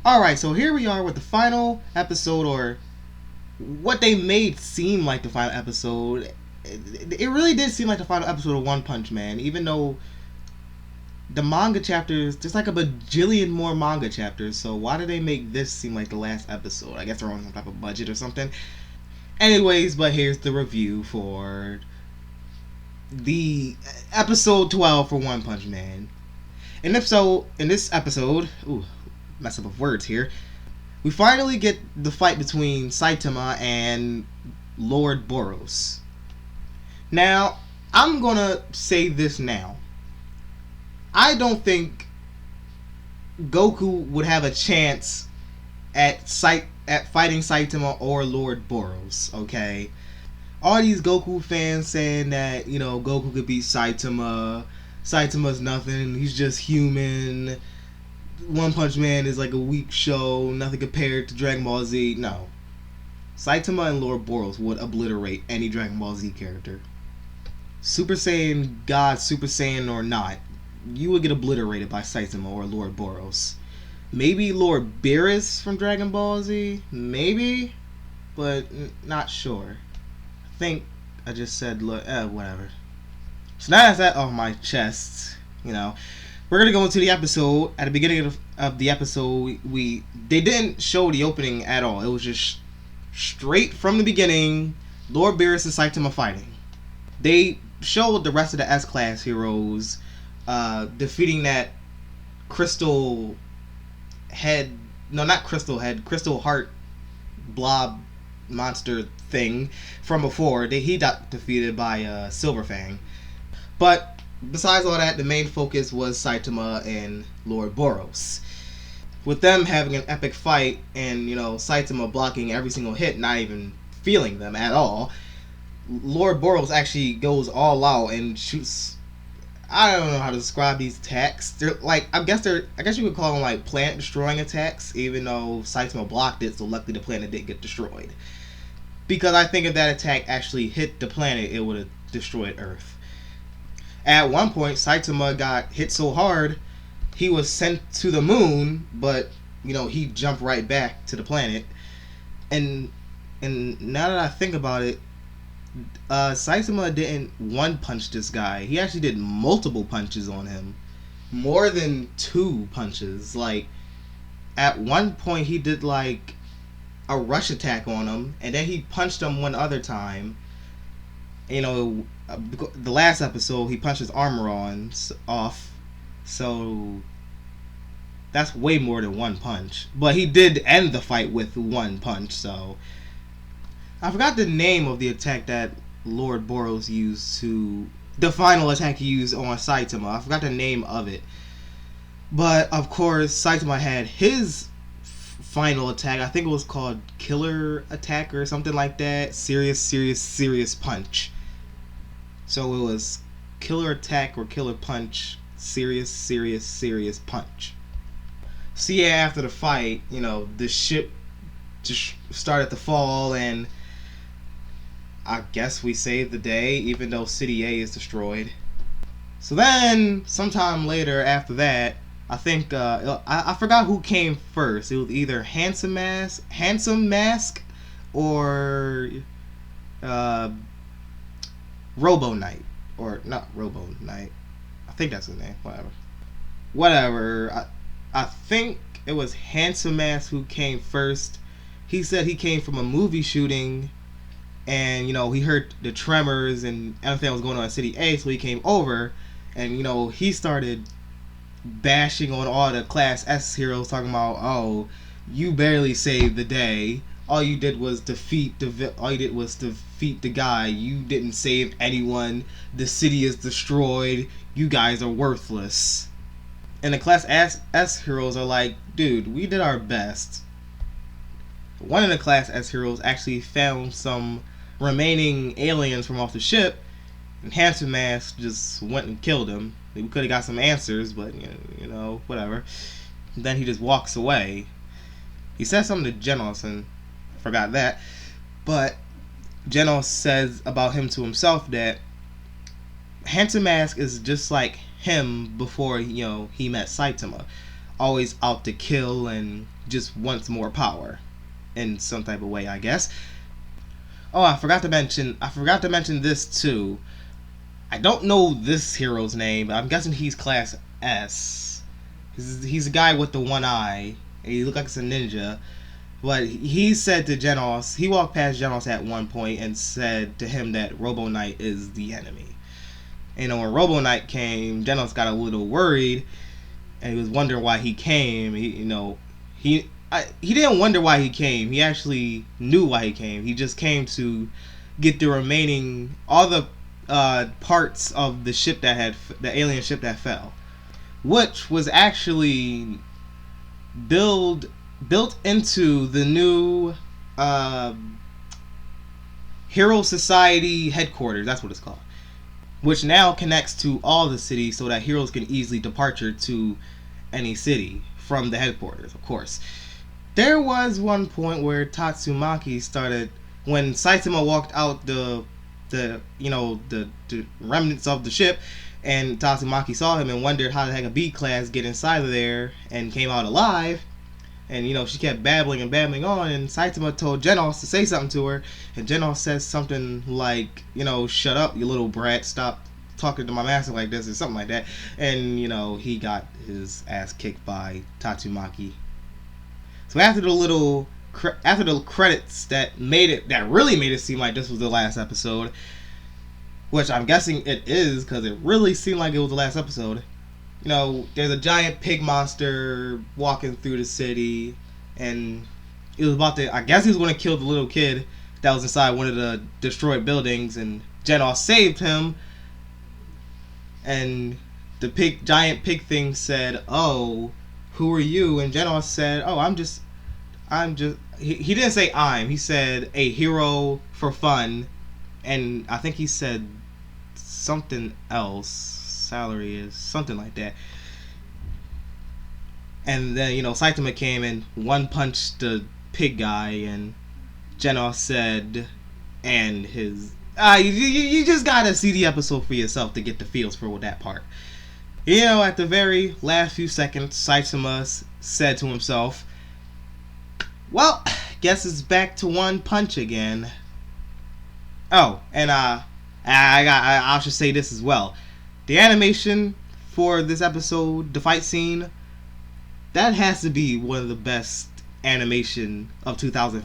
Alright, so here we are with the final episode, or what they made seem like the final episode. It really did seem like the final episode of One Punch Man, even though the manga chapters, there's like a bajillion more manga chapters, so why did they make this seem like the last episode? I guess they're on some type of budget or something. Anyways, but here's the review for the episode 12 for One Punch Man. In this episode, ooh, mess up of words here, we finally get the fight between Saitama and Lord BOROS. Now, I'm gonna say this now. I don't think Goku would have a chance at fighting Saitama or Lord BOROS, okay? All these Goku fans saying that, Goku could beat Saitama. Saitama's nothing, he's just human. One Punch Man is like a weak show, nothing compared to Dragon Ball Z. No. Saitama and Lord BOROS would obliterate any Dragon Ball Z character. Super Saiyan God, Super Saiyan or not, you would get obliterated by Saitama or Lord BOROS. Maybe Lord Beerus from Dragon Ball Z? Maybe? But not sure. I think I just said, whatever. So now that's that off my chest, we're going to go into the episode. At the beginning of the episode, they didn't show the opening at all. It was just straight from the beginning, Lord Beerus and Saitama fighting. They showed the rest of the S-Class heroes defeating that crystal heart blob monster thing from before. He got defeated by Silver Fang. But besides all that, the main focus was Saitama and Lord BOROS. With them having an epic fight and, Saitama blocking every single hit, not even feeling them at all, Lord BOROS actually goes all out and shoots. I don't know how to describe these attacks. They're like, I guess you could call them like planet destroying attacks, even though Saitama blocked it, so luckily the planet didn't get destroyed. Because I think if that attack actually hit the planet, it would have destroyed Earth. At one point, Saitama got hit so hard, he was sent to the moon, but, he jumped right back to the planet. And now that I think about it, Saitama didn't one-punch this guy. He actually did multiple punches on him. More than 2 punches. Like, at one point, he did, like, a rush attack on him, and then he punched him one other time. The last episode, he punched his armor off, so that's way more than 1 punch. But he did end the fight with 1 punch, so I forgot the name of the attack that Lord BOROS used the final attack he used on Saitama. I forgot the name of it. But, of course, Saitama had his final attack. I think it was called Killer Attack or something like that. Serious punch. So it was Killer Attack or Killer Punch, serious punch. So yeah, after the fight, the ship just started to fall, and I guess we saved the day, even though City A is destroyed. So then, sometime later after that, I think, I forgot who came first. It was either Handsome Mask, or Robo Knight. Or, not Robo Knight. I think that's his name. Whatever. I think it was Handsome Mask who came first. He said he came from a movie shooting, and, he heard the tremors and everything that was going on in City A, so he came over, and, he started bashing on all the Class S heroes, talking about, oh, you barely saved the day. All you did was defeat the guy. You didn't save anyone. The city is destroyed. You guys are worthless. And the Class S heroes are like, dude, we did our best. One of the Class S heroes actually found some remaining aliens from off the ship, and Handsome Mask just went and killed him. We could have got some answers, but, whatever. And then he just walks away. He says something to Genos, and forgot that. But Genos says about him to himself that Handsome Mask is just like him before, he met Saitama. always out to kill and just wants more power in some type of way, I guess. Oh, I forgot to mention this too. I don't know this hero's name, but I'm guessing he's class S. He's a guy with the one eye. He looks like it's a ninja. But he said to Genos, he walked past Genos at one point and said to him that Robo Knight is the enemy. And when Robo Knight came, Genos got a little worried, and he was wondering why he came. He didn't wonder why he came. He actually knew why he came. He just came to get the remaining, all the parts of the ship the alien ship that fell, which was actually built into the new Hero Society headquarters. That's what it's called, which now connects to all the cities so that heroes can easily departure to any city from the headquarters. Of course, there was one point where Tatsumaki started, when Saitama walked out the remnants of the ship, and Tatsumaki saw him and wondered how the heck a B-class get inside of there and came out alive. And she kept babbling on, and Saitama told Genos to say something to her, and Genos says something like, shut up, you little brat, stop talking to my master like this, or something like that. And he got his ass kicked by Tatsumaki. So after the credits that really made it seem like this was the last episode, which I'm guessing it is because it really seemed like it was the last episode. There's a giant pig monster walking through the city, and he was about to, I guess he was going to kill the little kid that was inside one of the destroyed buildings, and Genos saved him, and the giant pig thing said, "Oh, who are you?" And Genos said, "Oh, I'm just, he didn't say he said a hero for fun," and I think he said something else. Salary is something like that. And then Saitama came and one punched the pig guy, and Genos said, and his you just gotta see the episode for yourself to get the feels for that part. At the very last few seconds, Saitama said to himself, "Well, guess it's back to one punch again." Oh, and I should say this as well. The animation for this episode, the fight scene, that has to be one of the best animation of 2015.